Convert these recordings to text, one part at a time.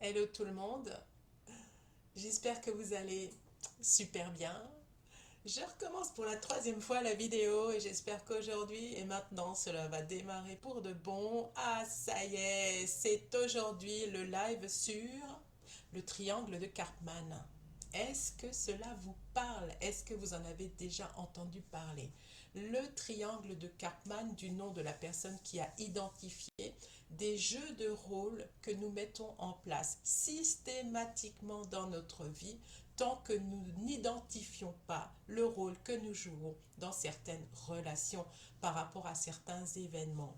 Hello tout le monde, j'espère que vous allez super bien. Je recommence pour la troisième fois la vidéo et j'espère qu'aujourd'hui et maintenant cela va démarrer pour de bon. Ah ça y est, c'est aujourd'hui le live sur le triangle de Karpman. Est-ce que cela vous parle? Est-ce que vous en avez déjà entendu parler? Le triangle de Karpman, du nom de la personne qui a identifié des jeux de rôle que nous mettons en place systématiquement dans notre vie tant que nous n'identifions pas le rôle que nous jouons dans certaines relations par rapport à certains événements.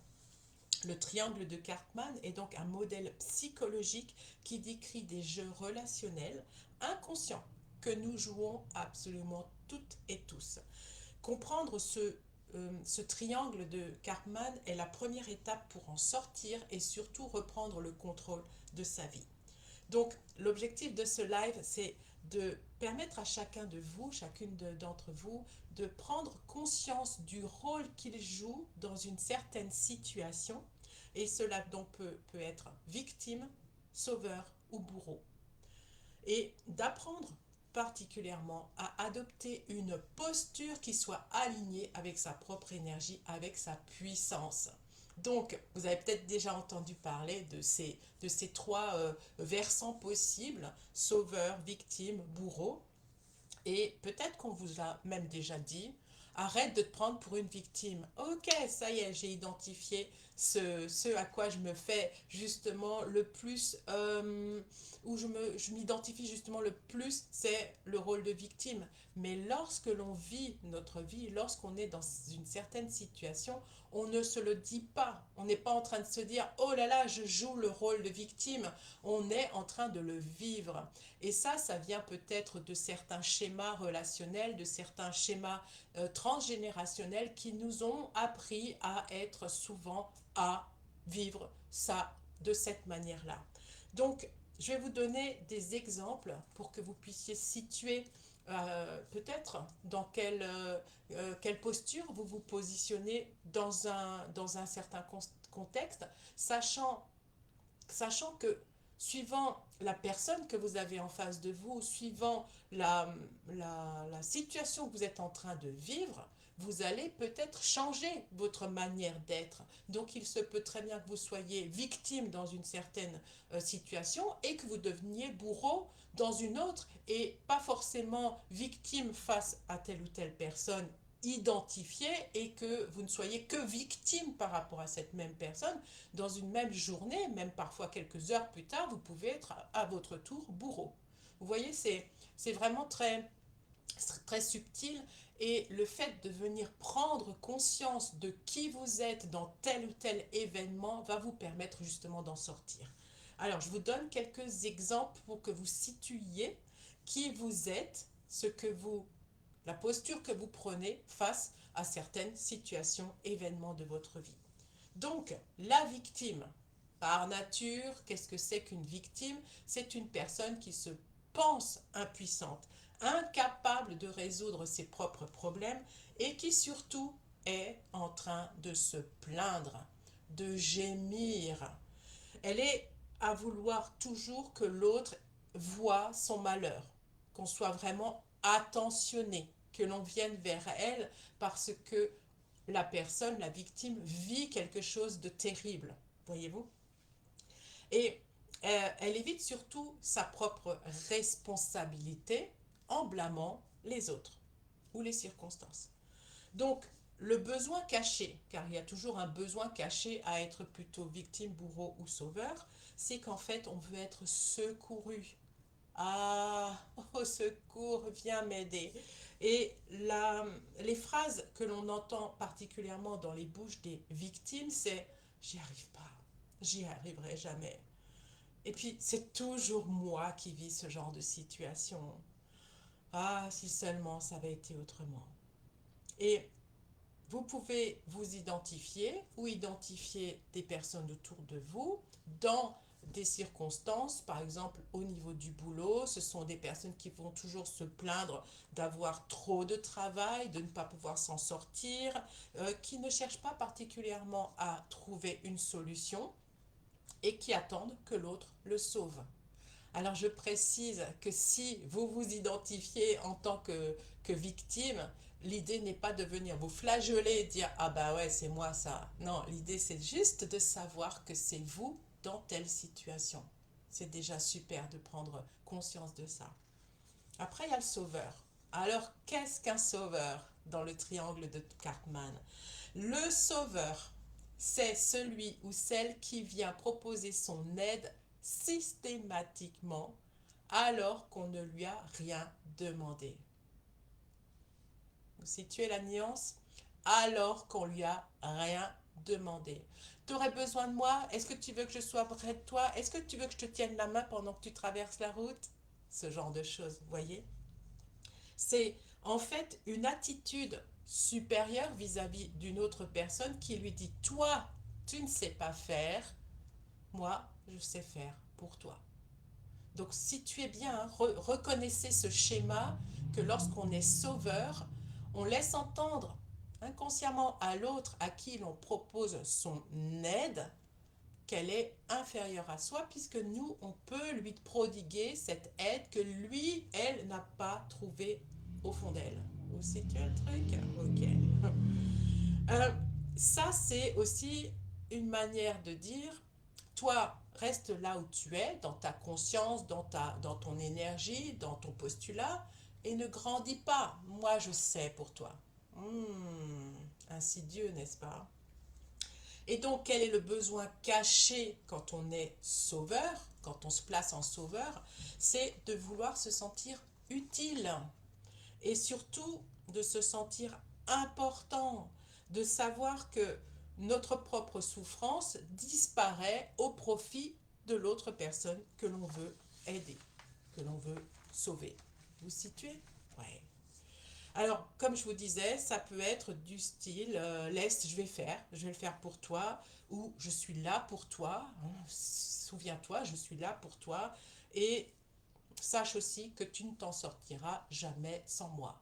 Le triangle de Karpman est donc un modèle psychologique qui décrit des jeux relationnels inconscients que nous jouons absolument toutes et tous. Comprendre ce triangle de Karpman est la première étape pour en sortir et surtout reprendre le contrôle de sa vie. Donc, l'objectif de ce live, c'est de permettre à chacun de vous, d'entre vous, de prendre conscience du rôle qu'il joue dans une certaine situation. Et cela donc peut être victime, sauveur ou bourreau. Et d'apprendre particulièrement à adopter une posture qui soit alignée avec sa propre énergie, avec sa puissance. Donc, vous avez peut-être déjà entendu parler de ces trois versants possibles, sauveur, victime, bourreau. Et peut-être qu'on vous a même déjà dit, arrête de te prendre pour une victime. Ok, ça y est, j'ai identifié ce à quoi je me fais justement le plus, où je m'identifie justement le plus, c'est le rôle de victime. Mais lorsque l'on vit notre vie, lorsqu'on est dans une certaine situation, on ne se le dit pas. On n'est pas en train de se dire, oh là là, je joue le rôle de victime. On est en train de le vivre. Et ça vient peut-être de certains schémas relationnels, de certains schémas transgénérationnels qui nous ont appris à être souvent, à vivre ça de cette manière-là. Donc, je vais vous donner des exemples pour que vous puissiez situer peut-être dans quelle posture vous vous positionnez dans un certain contexte, sachant que suivant la personne que vous avez en face de vous, suivant la situation que vous êtes en train de vivre, vous allez peut-être changer votre manière d'être. Donc il se peut très bien que vous soyez victime dans une certaine situation et que vous deveniez bourreau dans une autre et pas forcément victime face à telle ou telle personne identifiée et que vous ne soyez que victime par rapport à cette même personne, dans une même journée, même parfois quelques heures plus tard, vous pouvez être à votre tour bourreau. Vous voyez, c'est vraiment très subtil et le fait de venir prendre conscience de qui vous êtes dans tel ou tel événement va vous permettre justement d'en sortir. Alors, je vous donne quelques exemples pour que vous situiez qui vous êtes, la posture que vous prenez face à certaines situations, événements de votre vie. Donc, la victime, par nature, qu'est-ce que c'est qu'une victime? C'est une personne qui se pense impuissante, incapable de résoudre ses propres problèmes et qui surtout est en train de se plaindre, de gémir. Elle est à vouloir toujours que l'autre voie son malheur, qu'on soit vraiment attentionné, que l'on vienne vers elle parce que la personne, la victime, vit quelque chose de terrible, voyez-vous. Et elle évite surtout sa propre responsabilité en blâmant les autres ou les circonstances. Donc, le besoin caché, car il y a toujours un besoin caché à être plutôt victime, bourreau ou sauveur, c'est qu'en fait, on veut être secouru. Ah, au secours, viens m'aider. Et les phrases que l'on entend particulièrement dans les bouches des victimes, c'est j'y arrive pas, j'y arriverai jamais. Et puis, c'est toujours moi qui vis ce genre de situation. Ah, si seulement ça avait été autrement. Et vous pouvez vous identifier ou identifier des personnes autour de vous dans des circonstances, par exemple au niveau du boulot, ce sont des personnes qui vont toujours se plaindre d'avoir trop de travail, de ne pas pouvoir s'en sortir, qui ne cherchent pas particulièrement à trouver une solution et qui attendent que l'autre le sauve. Alors je précise que si vous vous identifiez en tant que victime, l'idée n'est pas de venir vous flageoler et dire ah bah ouais c'est moi ça. Non, l'idée c'est juste de savoir que c'est vous dans telle situation. C'est déjà super de prendre conscience de ça. Après il y a le sauveur. Alors qu'est-ce qu'un sauveur dans le triangle de Cartman? Le sauveur, c'est celui ou celle qui vient proposer son aide systématiquement alors qu'on ne lui a rien demandé. Vous situez la nuance? Alors qu'on lui a rien demandé. Tu aurais besoin de moi? Est-ce que tu veux que je sois près de toi? Est-ce que tu veux que je te tienne la main pendant que tu traverses la route? Ce genre de choses, vous voyez? C'est en fait une attitude supérieure vis-à-vis d'une autre personne qui lui dit, toi, tu ne sais pas faire, moi, je sais faire pour toi. Donc si tu es bien, hein, reconnaissez ce schéma que lorsqu'on est sauveur, on laisse entendre inconsciemment à l'autre à qui l'on propose son aide qu'elle est inférieure à soi, puisque nous, on peut lui prodiguer cette aide que lui, elle n'a pas trouvée au fond d'elle. Vous situez le truc? Ok. Euh, Ça, c'est aussi une manière de dire, toi, reste là où tu es, dans ta conscience, dans ton énergie, dans ton postulat, et ne grandis pas. Moi, je sais pour toi. Insidieux, n'est-ce pas? Et donc, quel est le besoin caché quand on est sauveur, quand on se place en sauveur? C'est de vouloir se sentir utile et surtout de se sentir important, de savoir que notre propre souffrance disparaît au profit de l'autre personne que l'on veut aider, que l'on veut sauver. Vous situez? Ouais. Alors, comme je vous disais, ça peut être du style laisse, je vais le faire pour toi, ou je suis là pour toi, hein, souviens-toi, je suis là pour toi, et sache aussi que tu ne t'en sortiras jamais sans moi.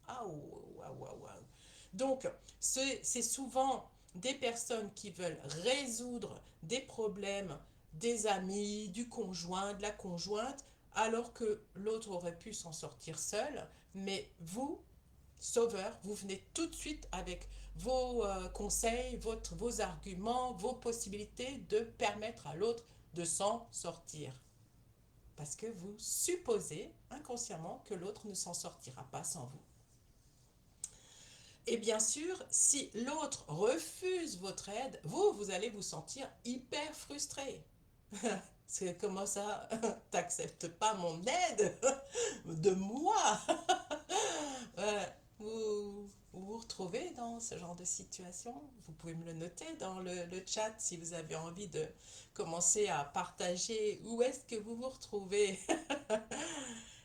Ah, waouh, waouh, waouh. Donc, c'est souvent des personnes qui veulent résoudre des problèmes des amis, du conjoint, de la conjointe, alors que l'autre aurait pu s'en sortir seul. Mais vous, sauveur, vous venez tout de suite avec vos conseils, vos arguments, vos possibilités de permettre à l'autre de s'en sortir. Parce que vous supposez inconsciemment que l'autre ne s'en sortira pas sans vous. Et bien sûr, si l'autre refuse votre aide, vous allez vous sentir hyper frustré. C'est comment ça, t'acceptes pas mon aide de moi? Vous vous retrouvez dans ce genre de situation? Vous pouvez me le noter dans le chat si vous avez envie de commencer à partager où est-ce que vous vous retrouvez.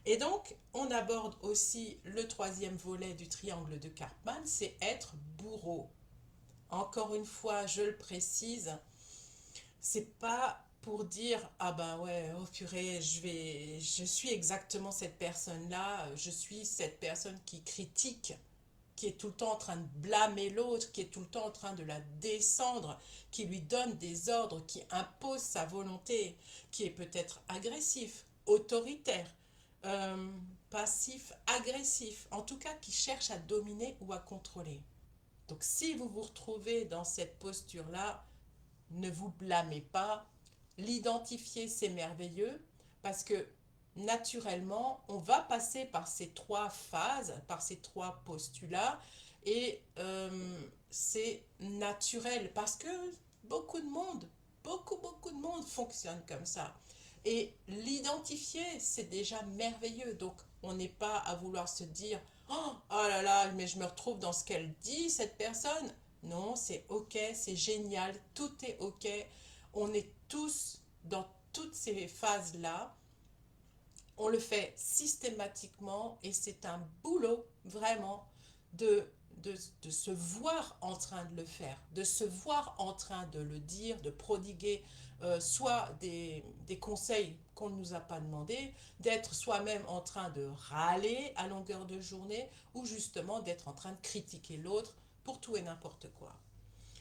Et donc, on aborde aussi le troisième volet du triangle de Karpman, c'est être bourreau. Encore une fois, je le précise, c'est pas pour dire ah ben ouais, oh purée, je suis exactement cette personne-là, je suis cette personne qui critique, qui est tout le temps en train de blâmer l'autre, qui est tout le temps en train de la descendre, qui lui donne des ordres, qui impose sa volonté, qui est peut-être agressif, autoritaire, euh, passif, agressif, en tout cas qui cherche à dominer ou à contrôler. Donc si vous vous retrouvez dans cette posture-là, ne vous blâmez pas, l'identifier c'est merveilleux parce que naturellement on va passer par ces trois phases, par ces trois postulats et c'est naturel parce que beaucoup de monde, beaucoup de monde fonctionne comme ça. Et l'identifier, c'est déjà merveilleux. Donc, on n'est pas à vouloir se dire oh là là, mais je me retrouve dans ce qu'elle dit, cette personne. Non, c'est ok, c'est génial, tout est ok. On est tous dans toutes ces phases-là. On le fait systématiquement et c'est un boulot vraiment de, de se voir en train de le faire, de se voir en train de le dire, de prodiguer soit des conseils qu'on ne nous a pas demandé, d'être soi-même en train de râler à longueur de journée ou justement d'être en train de critiquer l'autre pour tout et n'importe quoi.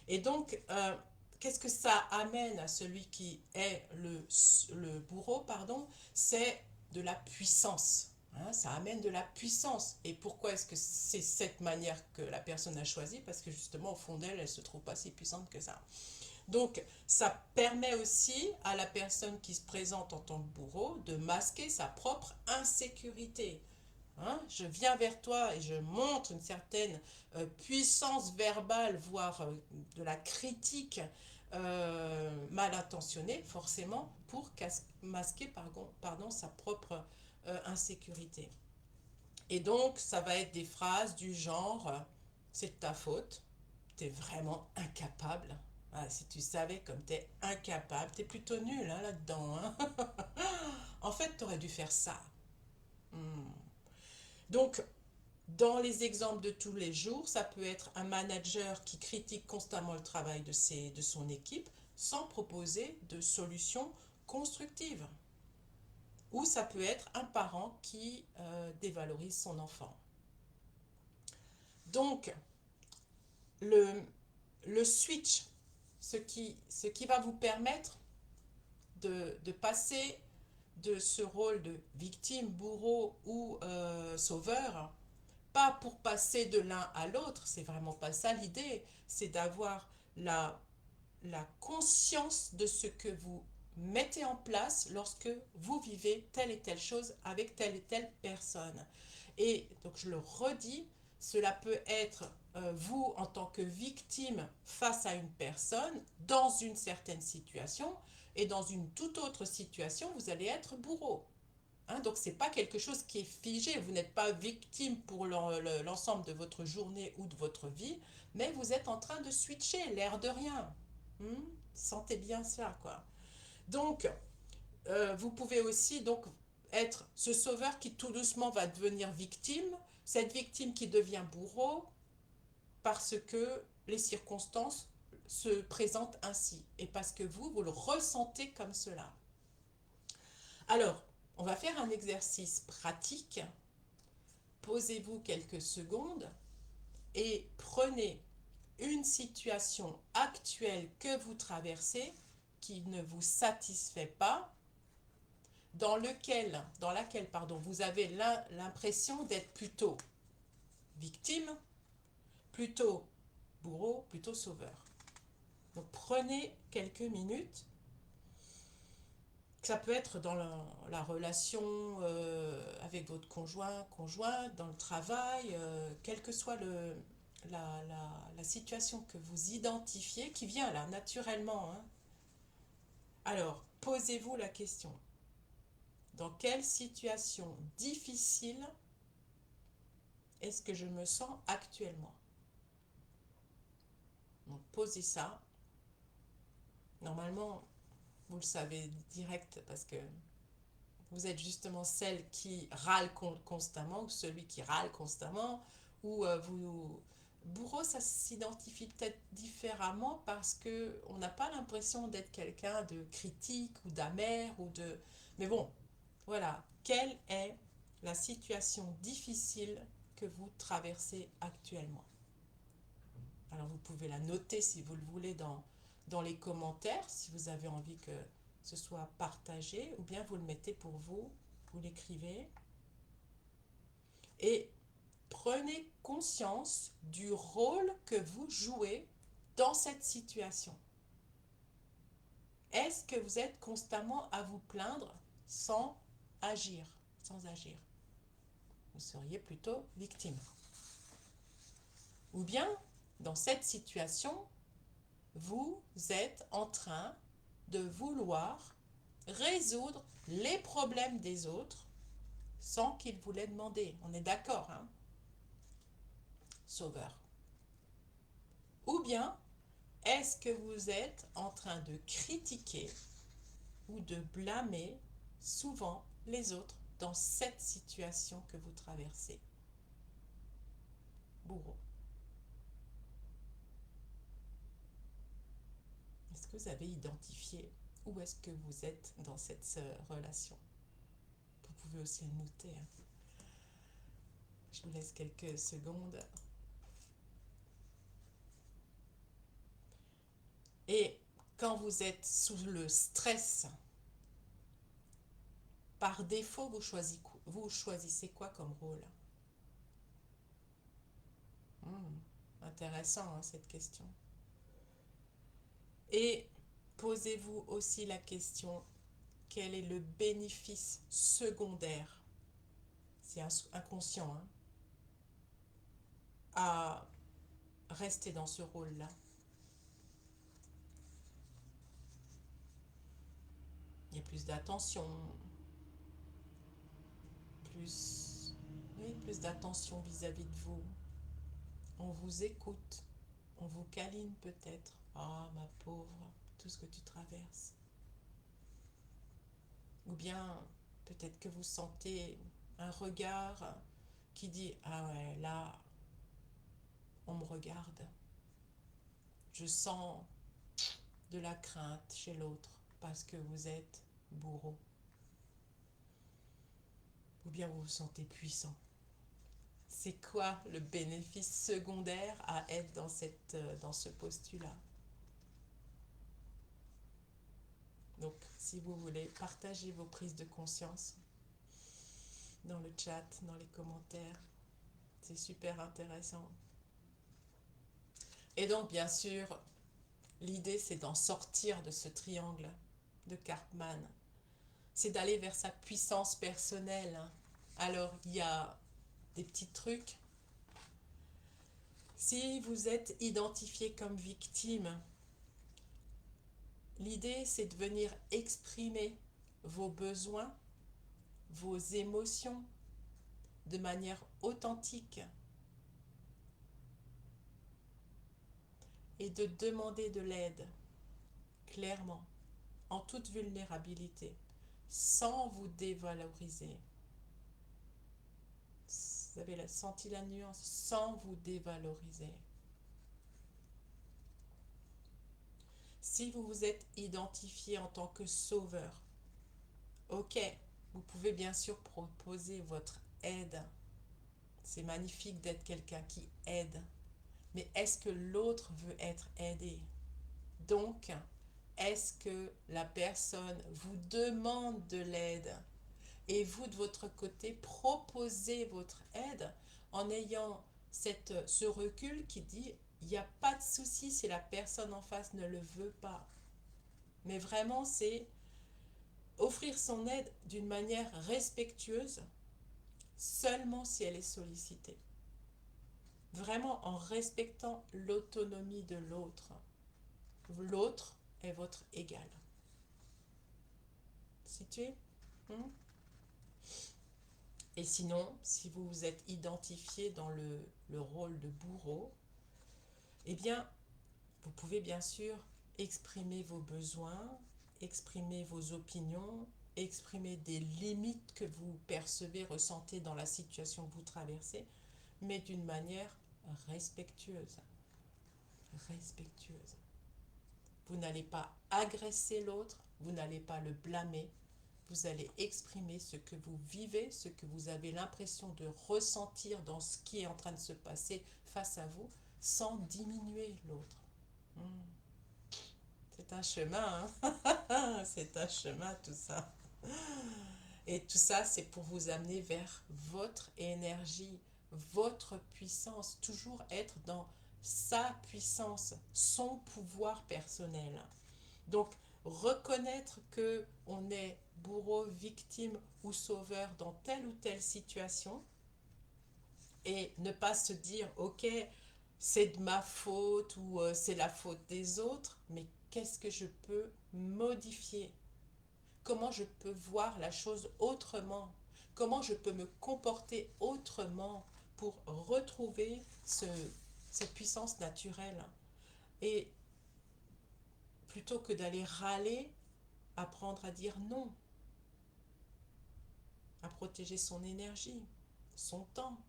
Et donc, qu'est-ce que ça amène à celui qui est le bourreau, pardon, c'est de la puissance. Hein, ça amène de la puissance. Et pourquoi est-ce que c'est cette manière que la personne a choisie? Parce que justement, au fond d'elle, elle ne se trouve pas si puissante que ça. Donc, ça permet aussi à la personne qui se présente en tant que bourreau de masquer sa propre insécurité. Hein, je viens vers toi et je montre une certaine puissance verbale, voire de la critique mal intentionnée, forcément, pour masquer sa propre insécurité. Et donc, ça va être des phrases du genre c'est de ta faute, t'es vraiment incapable. Ah, si tu savais comme t'es incapable, t'es plutôt nul hein, là-dedans. Hein. En fait, t'aurais dû faire ça. Hmm. Donc, dans les exemples de tous les jours, ça peut être un manager qui critique constamment le travail de son équipe sans proposer de solution constructive. Ou ça peut être un parent qui dévalorise son enfant. Donc, le, le switch, ce qui va vous permettre de passer de ce rôle de victime, bourreau ou sauveur, pas pour passer de l'un à l'autre, c'est vraiment pas ça l'idée, c'est d'avoir la conscience de ce que vous mettez en place lorsque vous vivez telle et telle chose avec telle et telle personne. Et donc je le redis, cela peut être vous en tant que victime face à une personne dans une certaine situation et dans une toute autre situation, vous allez être bourreau. Hein, donc, ce n'est pas quelque chose qui est figé. Vous n'êtes pas victime pour l'ensemble de votre journée ou de votre vie, mais vous êtes en train de switcher, l'air de rien. Hmm. Sentez bien ça, quoi. Donc, vous pouvez aussi donc être ce sauveur qui tout doucement va devenir victime, cette victime qui devient bourreau parce que les circonstances se présentent ainsi et parce que vous le ressentez comme cela. Alors, on va faire un exercice pratique. Posez-vous quelques secondes et prenez une situation actuelle que vous traversez qui ne vous satisfait pas, dans laquelle vous avez l'impression d'être plutôt victime, plutôt bourreau, plutôt sauveur. Donc prenez quelques minutes. Ça peut être dans la relation avec votre conjoint, dans le travail, quelle que soit la situation que vous identifiez, qui vient là naturellement. Hein. Alors, posez-vous la question. Dans quelle situation difficile est-ce que je me sens actuellement? Donc, posez ça. Normalement, vous le savez direct parce que vous êtes justement celle qui râle constamment ou celui qui râle constamment ou vous bourreau ça s'identifie peut-être différemment parce que on n'a pas l'impression d'être quelqu'un de critique ou d'amer ou de mais bon voilà quelle est la situation difficile que vous traversez actuellement. Alors vous pouvez la noter si vous le voulez dans les commentaires, si vous avez envie que ce soit partagé, ou bien vous le mettez pour vous, vous l'écrivez. Et prenez conscience du rôle que vous jouez dans cette situation. Est-ce que vous êtes constamment à vous plaindre sans agir, Vous seriez plutôt victime. Ou bien, dans cette situation, vous êtes en train de vouloir résoudre les problèmes des autres sans qu'ils vous l'aient demandé. On est d'accord, hein? Sauveur. Ou bien, est-ce que vous êtes en train de critiquer ou de blâmer souvent les autres dans cette situation que vous traversez? Bourreau. Est-ce que vous avez identifié où est-ce que vous êtes dans cette relation? Vous pouvez aussi le noter. Hein. Je vous laisse quelques secondes. Et Quand vous êtes sous le stress, par défaut, vous choisissez quoi comme rôle? Intéressant, hein, cette question. Et posez-vous aussi la question, quel est le bénéfice secondaire, c'est inconscient, hein, à rester dans ce rôle-là? Il y a plus d'attention, plus, oui, plus d'attention vis-à-vis de vous. On vous écoute, on vous câline peut-être. Ah, ma pauvre, tout ce que tu traverses. Ou bien, peut-être que vous sentez un regard qui dit, ah ouais, là, on me regarde. Je sens de la crainte chez l'autre parce que vous êtes bourreau. Ou bien vous vous sentez puissant. C'est quoi le bénéfice secondaire à être dans ce postulat? Donc, si vous voulez, partagez vos prises de conscience dans le chat, dans les commentaires. C'est super intéressant. Et donc, bien sûr, l'idée, c'est d'en sortir de ce triangle de Karpman. C'est d'aller vers sa puissance personnelle. Alors, il y a des petits trucs. Si vous êtes identifié comme victime, l'idée, c'est de venir exprimer vos besoins, vos émotions de manière authentique et de demander de l'aide clairement, en toute vulnérabilité, sans vous dévaloriser. Vous avez senti la nuance, sans vous dévaloriser. Si vous vous êtes identifié en tant que sauveur, ok, vous pouvez bien sûr proposer votre aide. C'est magnifique d'être quelqu'un qui aide. Mais est-ce que l'autre veut être aidé? Donc, est-ce que la personne vous demande de l'aide? Et vous, de votre côté, proposez votre aide en ayant ce recul qui dit, il n'y a pas de souci si la personne en face ne le veut pas. Mais vraiment, c'est offrir son aide d'une manière respectueuse, seulement si elle est sollicitée. Vraiment en respectant l'autonomie de l'autre. L'autre est votre égal. Situé? Et sinon, si vous vous êtes identifié dans le rôle de bourreau, eh bien, vous pouvez bien sûr exprimer vos besoins, exprimer vos opinions, exprimer des limites que vous percevez, ressentez dans la situation que vous traversez, mais d'une manière respectueuse. Respectueuse. Vous n'allez pas agresser l'autre, vous n'allez pas le blâmer, vous allez exprimer ce que vous vivez, ce que vous avez l'impression de ressentir dans ce qui est en train de se passer face à vous, sans diminuer l'autre. C'est un chemin, hein. C'est un chemin tout ça. Et tout ça, c'est pour vous amener vers votre énergie, votre puissance, toujours être dans sa puissance, son pouvoir personnel. Donc, reconnaître que on est bourreau, victime ou sauveur dans telle ou telle situation et ne pas se dire, ok, c'est de ma faute ou c'est la faute des autres, mais qu'est-ce que je peux modifier? Comment je peux voir la chose autrement? Comment je peux me comporter autrement pour retrouver cette puissance naturelle? Et plutôt que d'aller râler, apprendre à dire non, à protéger son énergie, son temps.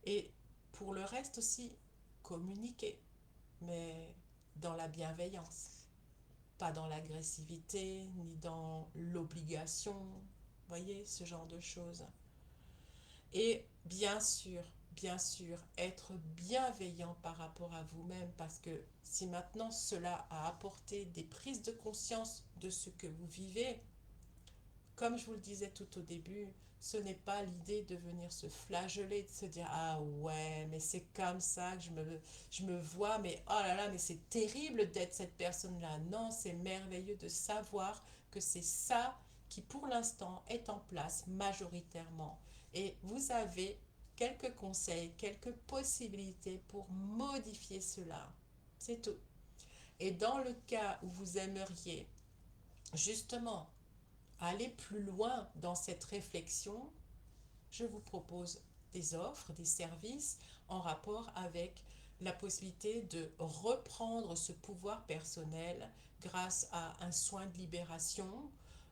Et pour le reste aussi, communiquer, mais dans la bienveillance, pas dans l'agressivité, ni dans l'obligation, voyez, ce genre de choses. Et bien sûr, bien sûr, être bienveillant par rapport à vous-même, parce que si maintenant cela a apporté des prises de conscience de ce que vous vivez, comme je vous le disais tout au début, ce n'est pas l'idée de venir se flageller, de se dire ah ouais, mais c'est comme ça que je me vois, mais oh là là, mais c'est terrible d'être cette personne-là. Non, c'est merveilleux de savoir que c'est ça qui pour l'instant est en place majoritairement. Et vous avez quelques conseils, quelques possibilités pour modifier cela. C'est tout. Et dans le cas où vous aimeriez justement aller plus loin dans cette réflexion, je vous propose des offres, des services en rapport avec la possibilité de reprendre ce pouvoir personnel grâce à un soin de libération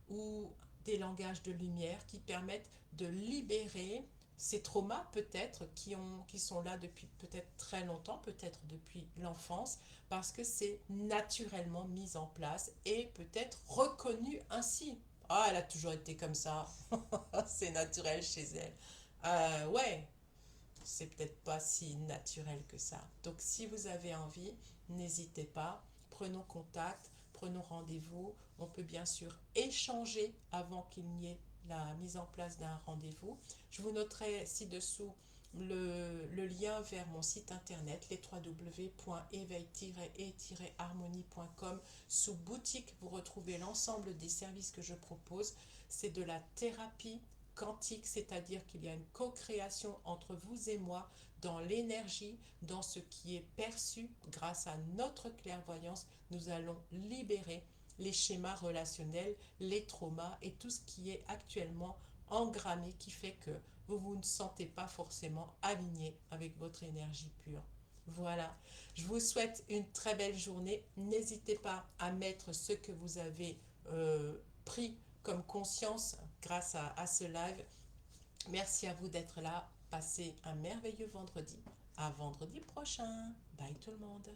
ou des langages de lumière qui permettent de libérer ces traumas peut-être qui sont là depuis peut-être très longtemps, peut-être depuis l'enfance, parce que c'est naturellement mis en place et peut-être reconnu ainsi. Ah, elle a toujours été comme ça. C'est naturel chez elle. Ouais, c'est peut-être pas si naturel que ça. Donc si vous avez envie, n'hésitez pas, prenons contact, prenons rendez-vous. On peut bien sûr échanger avant qu'il n'y ait la mise en place d'un rendez-vous. Je vous noterai ci-dessous le lien vers mon site internet, les www.éveil-et-harmonie.com. Sous boutique, vous retrouvez l'ensemble des services que je propose. C'est de la thérapie quantique, c'est-à-dire qu'il y a une co-création entre vous et moi dans l'énergie, dans ce qui est perçu grâce à notre clairvoyance. Nous allons libérer les schémas relationnels, les traumas et tout ce qui est actuellement engrammé qui fait que vous ne sentez pas forcément aligné avec votre énergie pure. Voilà, je vous souhaite une très belle journée. N'hésitez pas à mettre ce que vous avez pris comme conscience grâce à ce live. Merci à vous d'être là. Passez un merveilleux vendredi. À vendredi prochain. Bye tout le monde.